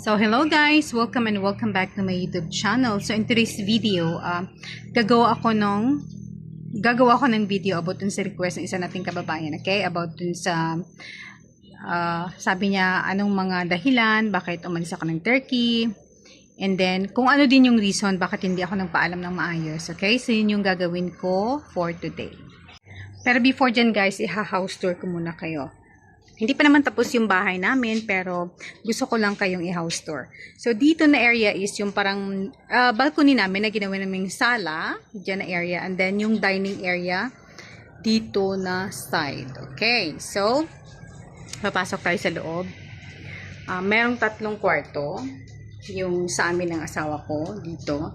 So hello guys, welcome and welcome back to my YouTube channel. So in today's video, gagawa ako ng video about dun sa request ng isa nating kababayan, okay? About dun sa sabi niya anong mga dahilan bakit umalis ako ng Turkey. And then kung ano din yung reason bakit hindi ako nagpaalam ng maayos, okay? So yun yung gagawin ko for today. Pero before dyan guys, iha-house tour ko muna kayo. Hindi pa naman tapos yung bahay namin, pero gusto ko lang kayong i-house tour. So, dito na area is yung parang balcony namin na ginawa naming sala. Diyan na area. And then, yung dining area dito na side. Okay. So, papasok tayo sa loob. Merong 3 kwarto. Yung sa amin ng asawa ko dito.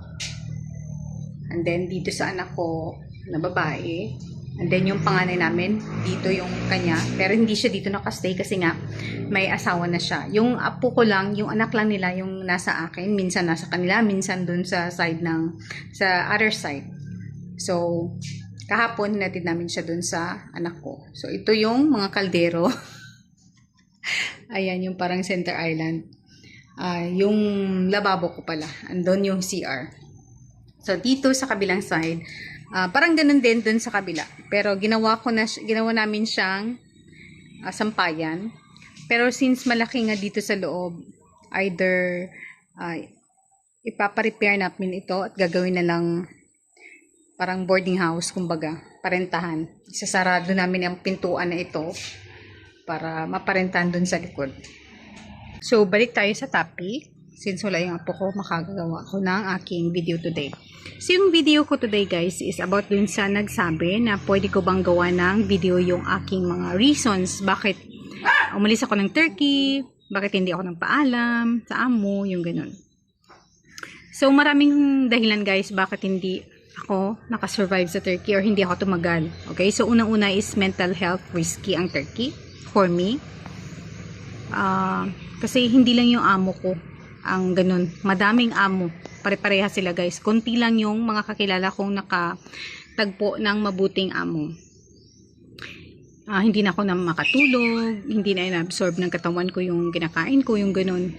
And then, dito sa anak ko na babae. And then, yung panganay namin, dito yung kanya. Pero hindi siya dito nakastay kasi nga, may asawa na siya. Yung apo ko lang, yung anak lang nila, yung nasa akin. Minsan nasa kanila, minsan dun sa side sa other side. So, kahapon, hinatid namin siya dun sa anak ko. So, ito yung mga kaldero. Ayan, yung parang center island. Yung lababo ko pala. Andun yung CR. So, dito sa kabilang side, parang ganun din dun sa kabila. Pero ginawa namin siyang sampayan. Pero since malaki nga dito sa loob, either ipapa-repair namin ito at gagawin na lang parang boarding house, kumbaga, parentahan. Isasarado namin ang pintuan na ito para maparentahan dun sa likod. So, balik tayo sa topic. Since wala yung apo ko, makagagawa ko ng aking video today. So, yung video ko today guys is about dun sa nagsabi na pwede ko bang gawa ng video yung aking mga reasons bakit umalis ako ng Turkey, bakit hindi ako nang paalam sa amo, yung ganun. So, maraming dahilan guys bakit hindi ako nakasurvive sa Turkey or hindi ako tumagal. Okay? So, unang-una is mental health risky ang Turkey for me. Kasi hindi lang yung amo ko ang ganun. Madaming amo. Pare-pareha sila guys. Konti lang yung mga kakilala kong nakatagpo ng mabuting amo. Hindi na ako na makatulog. Hindi na ina-absorb ng katawan ko yung kinakain ko, yung ganun.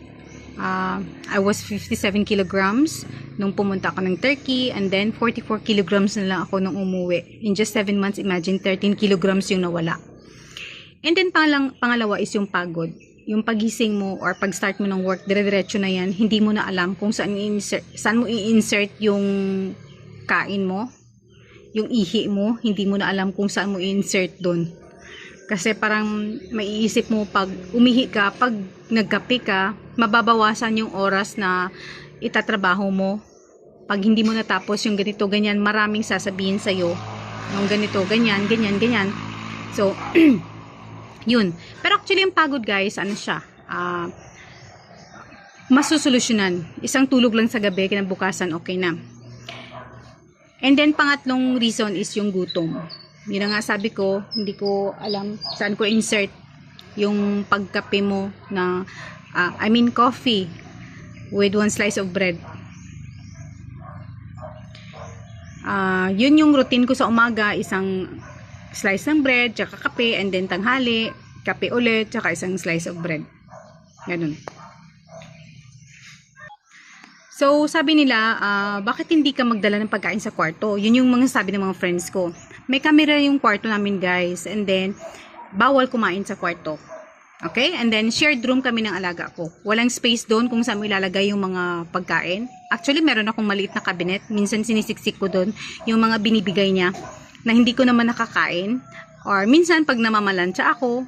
I was 57 kilograms nung pumunta ako ng Turkey. And then 44 kilograms na lang ako nung umuwi. In just 7 months, imagine 13 kilograms yung nawala. And then pangalawa is yung pagod. Yung pagising mo or pag-start mo ng work, dire-diretso na yan, hindi mo na alam kung saan mo i-insert yung kain mo, yung ihi mo, hindi mo na alam kung saan mo i-insert doon. Kasi parang maiisip mo pag umihi ka, pag nagkape ka, mababawasan yung oras na itatrabaho mo. Pag hindi mo natapos yung ganito, ganyan, maraming sasabihin sa'yo. Yung ganito, ganyan, ganyan, ganyan. So, yun. Pero actually, yung pagod guys, ano siya, masusolusyonan. Isang tulog lang sa gabi, kinabukasan, okay na. And then, pangatlong reason is yung gutom. Yun na nga sabi ko, hindi ko alam saan ko insert yung pagkape mo na, coffee with 1 slice of bread. Yun yung routine ko sa umaga, isang slice ng bread, tsaka kape, and then tanghali, kape ulit, tsaka isang slice of bread. Ganun. So, sabi nila, bakit hindi ka magdala ng pagkain sa kwarto? Yun yung mga sabi ng mga friends ko. May camera yung kwarto namin guys, and then, bawal kumain sa kwarto. Okay? And then, shared room kami ng alaga ko. Walang space doon kung saan mo ilalagay yung mga pagkain. Actually, meron akong maliit na cabinet. Minsan sinisiksik ko doon yung mga binibigay niya na hindi ko naman nakakain, or minsan pag namamalansya ako,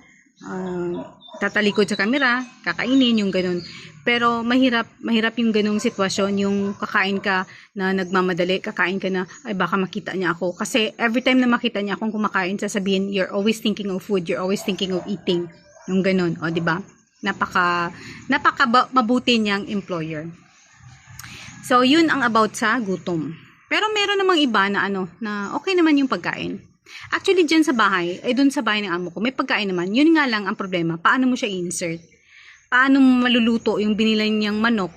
tatalikod sa camera, kakainin, yung ganun. Pero mahirap yung ganung sitwasyon, yung kakain ka na nagmamadali, kakain ka na, ay baka makita niya ako. Kasi every time na makita niya akong kumakain, sasabihin, you're always thinking of food, you're always thinking of eating. Yung ganun, o diba? Napaka mabuti niyang employer. So, yun ang about sa gutom. Pero meron namang iba na na okay naman yung pagkain. Actually, dyan sa bahay, dun sa bahay ng amo ko, may pagkain naman. Yun nga lang ang problema. Paano mo siya i-insert? Paano mo maluluto yung binilay niyang manok?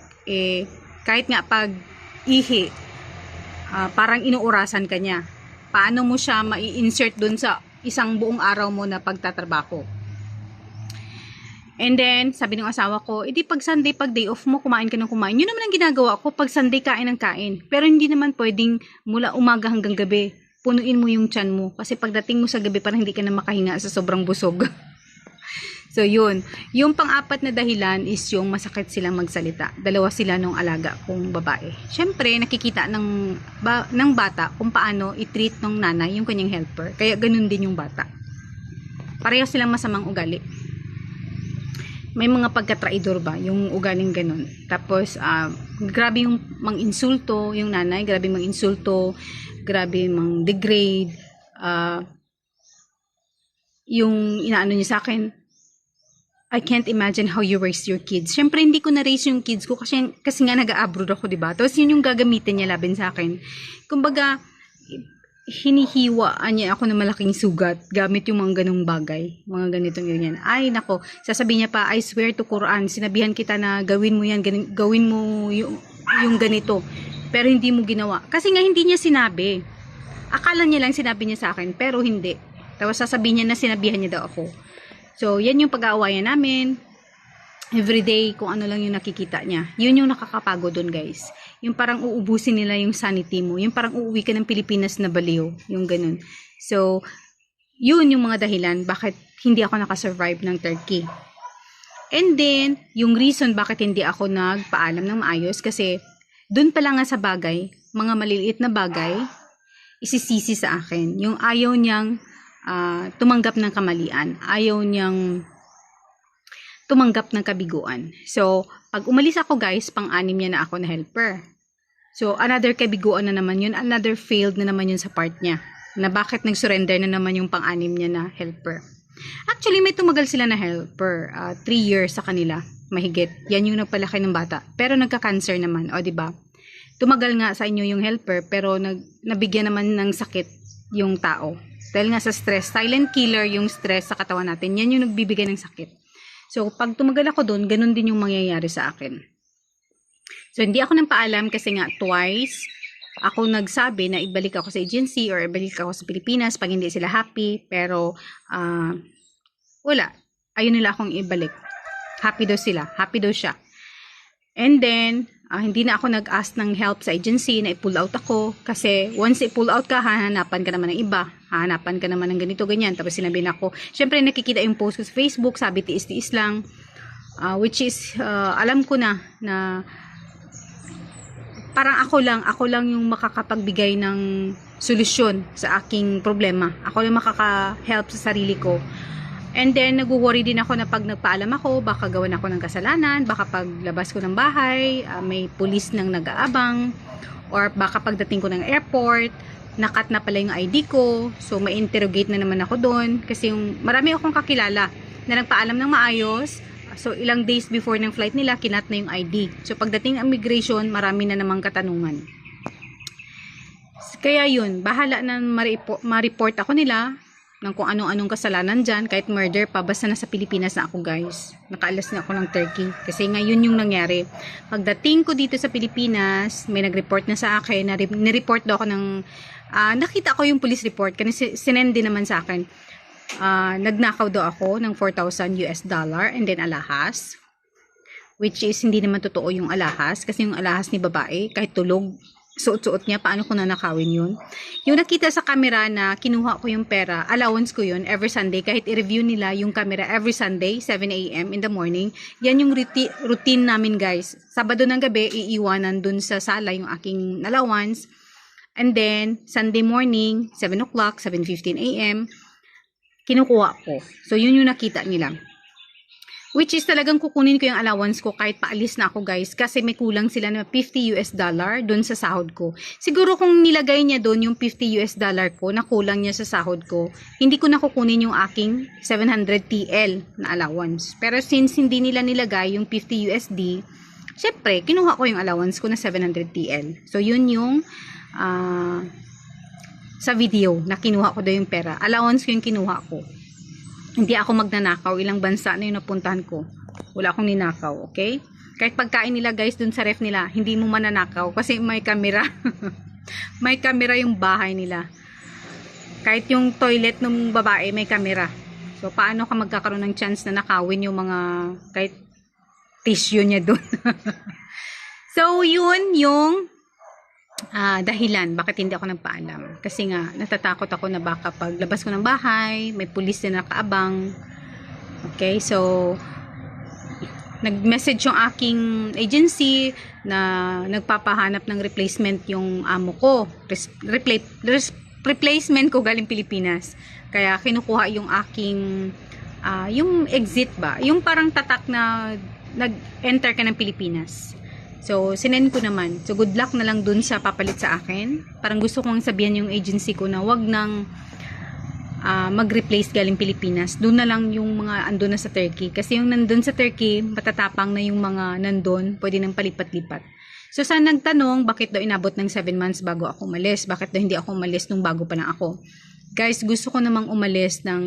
Kahit nga pag ihi, parang inuurasan ka niya. Paano mo siya mai-insert dun sa isang buong araw mo na pagtatrabaho? And then, sabi ng asawa ko, edi pag Sunday, pag day off mo, kumain ka ng kumain. Yun naman ang ginagawa ko, pag Sunday, kain ng kain. Pero hindi naman pwedeng mula umaga hanggang gabi, punuin mo yung tiyan mo. Kasi pagdating mo sa gabi, parang hindi ka na makahinga sa sobrang busog. So, yun. Yung pang-apat na dahilan is yung masakit silang magsalita. Dalawa sila nung alaga kong babae. Siyempre, nakikita ng bata kung paano i-treat ng nanay yung kanyang helper. Kaya ganun din yung bata. Pareho silang masamang ugali. May mga pagkatraidor ba, yung ugaling ganun. Tapos, grabe yung mang-insulto, yung nanay, grabe mang-insulto, grabe mang-degrade, yung inaano niya sa akin, I can't imagine how you raise your kids. Siyempre, hindi ko na-raise yung kids ko kasi nga nag-abroad ako, diba? Tapos, yun yung gagamitin niya laban sa akin. Kumbaga, hinihiwaan niya ako ng malaking sugat gamit yung mga ganong bagay, mga ganitong ganyan. Ay nako, sasabihin niya pa, I swear to Quran, sinabihan kita na gawin mo yan, gawin mo yung ganito, pero hindi mo ginawa kasi nga hindi niya sinabi. Akala niya lang sinabi niya sa akin, pero hindi. Tapos sasabihin niya na sinabihan niya daw ako. So yan yung pag-aawayan namin everyday, kung ano lang yung nakikita niya. Yun yung nakakapagod doon, guys. Yung parang uubusin nila yung sanity mo. Yung parang uuwi ka ng Pilipinas na baliw. Yung ganun. So, yun yung mga dahilan bakit hindi ako nakasurvive ng Turkey. And then, yung reason bakit hindi ako nagpaalam ng maayos, kasi doon pa lang nga sa bagay, mga maliliit na bagay, isisisi sa akin. Yung ayaw niyang tumanggap ng kamalian. Ayaw niyang tumanggap ng kabiguan. So, pag umalis ako, guys, pang-anim niya na ako na helper. So, another kabiguan na naman yun, another failed na naman yun sa part niya. Na bakit nag-surrender na naman yung pang-anim niya na helper. Actually, may tumagal sila na helper. 3 years sa kanila, mahigit. Yan yung nagpalaki ng bata. Pero nagka-cancer naman, o diba? Tumagal nga sa inyo yung helper, pero nabigyan naman ng sakit yung tao. Dahil nga sa stress, silent killer yung stress sa katawan natin. Yan yung nagbibigay ng sakit. So, pag tumagal ako doon, ganun din yung mangyayari sa akin. So, hindi ako nang paalam kasi nga twice ako nagsabi na ibalik ako sa agency or ibalik ako sa Pilipinas pag hindi sila happy. Pero, wala. Ayun nila akong ibalik. Happy daw sila. Happy daw siya. And then, hindi na ako nag-ask ng help sa agency na i-pull out ako. Kasi once i-pull out ka, hahanapan ka naman ng iba. Hahanapan ka naman ng ganito, ganyan. Tapos sinabi na ako, syempre nakikita yung post ko sa Facebook, sabi tiis-tiis lang. Which is, alam ko na parang ako lang yung makakapagbigay ng solusyon sa aking problema. Ako lang makaka-help sa sarili ko. And then, nag-worry din ako na pag nagpaalam ako, baka gawan ako ng kasalanan, baka paglabas ko ng bahay, may pulis nang nag-aabang, or baka pagdating ko ng airport, nakat na pala yung ID ko, so may interrogate na naman ako doon, kasi yung marami akong kakilala na nagpaalam ng maayos, so ilang days before ng flight nila, kinat na yung ID. So pagdating ng immigration, marami na namang katanungan. Kaya yun, bahala na ma-report ako nila, ng kung anong-anong kasalanan dyan, kahit murder pa, basta nasa Pilipinas na ako, guys. Nakaalas na ako ng Turkey. Kasi ngayon yung nangyari. Pagdating ko dito sa Pilipinas, may nag-report na sa akin, nireport daw ako ng, nakita ko yung police report, kasi sinend din naman sa akin. Nagnakaw daw ako ng $4,000 and then alahas. Which is, hindi naman totoo yung alahas, kasi yung alahas ni babae, kahit tulog, suot-suot niya, paano ko nanakawin yun? Yung nakita sa camera na kinuha ko yung pera, allowance ko yun every Sunday, kahit i-review nila yung camera every Sunday, 7 a.m. in the morning, yan yung routine namin, guys. Sabado ng gabi, iiwanan dun sa sala yung aking allowance, and then, Sunday morning, 7 o'clock, 7:15 a.m., kinukuha ko. So, yun yung nakita nila. Which is talagang kukunin ko yung allowance ko kahit paalis na ako, guys, kasi may kulang sila na $50 dun sa sahod ko. Siguro kung nilagay niya dun yung $50 ko na kulang niya sa sahod ko, hindi ko na kukunin yung aking 700 TL na allowance. Pero since hindi nila nilagay yung $50, syempre, kinuha ko yung allowance ko na 700 TL. So, yun yung sa video na kinuha ko daw yung pera. Allowance ko yung kinuha ko. Hindi ako magnanakaw. Ilang bansa na yung napuntahan ko. Wala akong ninakaw, okay? Kahit pagkain nila, guys, dun sa ref nila, hindi mo mananakaw kasi may camera. May camera yung bahay nila. Kahit yung toilet ng babae, may camera. So, paano ka magkakaroon ng chance na nakawin yung mga kahit tissue niya doon? So, yun yung dahilan bakit hindi ako nagpaalam. Kasi nga, natatakot ako na baka paglabas ko ng bahay, may pulis na nakaabang. Okay, so nag-message yung aking agency na nagpapahanap ng replacement yung amo ko. Replacement ko galing Pilipinas. Kaya kinukuha yung aking yung exit ba? Yung parang tatak na nag-enter ka ng Pilipinas. So, sinend ko naman. So, good luck na lang dun sa papalit sa akin. Parang gusto kong sabihan yung agency ko na wag nang mag-replace galing Pilipinas. Doon na lang yung mga andun na sa Turkey. Kasi yung nandun sa Turkey, matatapang na yung mga nandun. Pwede nang palipat-lipat. So, saan nagtanong, bakit daw inabot ng 7 months bago ako umalis? Bakit daw hindi ako umalis nung bago pa lang ako? Guys, gusto ko namang umalis ng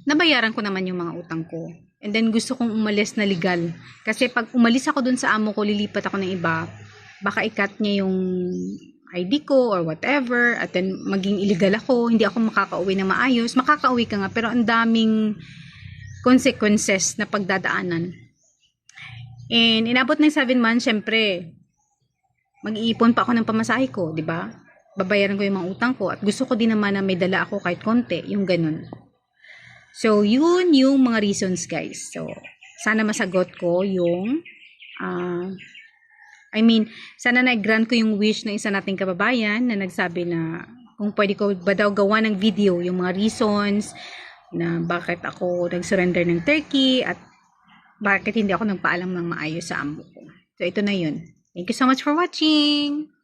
nabayaran ko naman yung mga utang ko. And then gusto kong umalis na legal. Kasi pag umalis ako dun sa amo ko, lilipat ako ng iba, baka i-cut niya yung ID ko or whatever, at then maging illegal ako, hindi ako makakauwi na maayos. Makakauwi ka nga, pero ang daming consequences na pagdadaanan. And inabot ng 7 months, syempre, mag-iipon pa ako ng pamasahe ko, di ba? Babayaran ko yung mga utang ko, at gusto ko din naman na may dala ako kahit konti, yung ganun. So, yun yung mga reasons, guys. So, sana masagot ko yung, sana na-grant ko yung wish ng isa nating kababayan na nagsabi na kung pwede ko ba daw gawa ng video yung mga reasons na bakit ako nag-surrender ng Turkey at bakit hindi ako nagpaalam ng maayos sa amo ko. So, ito na yun. Thank you so much for watching!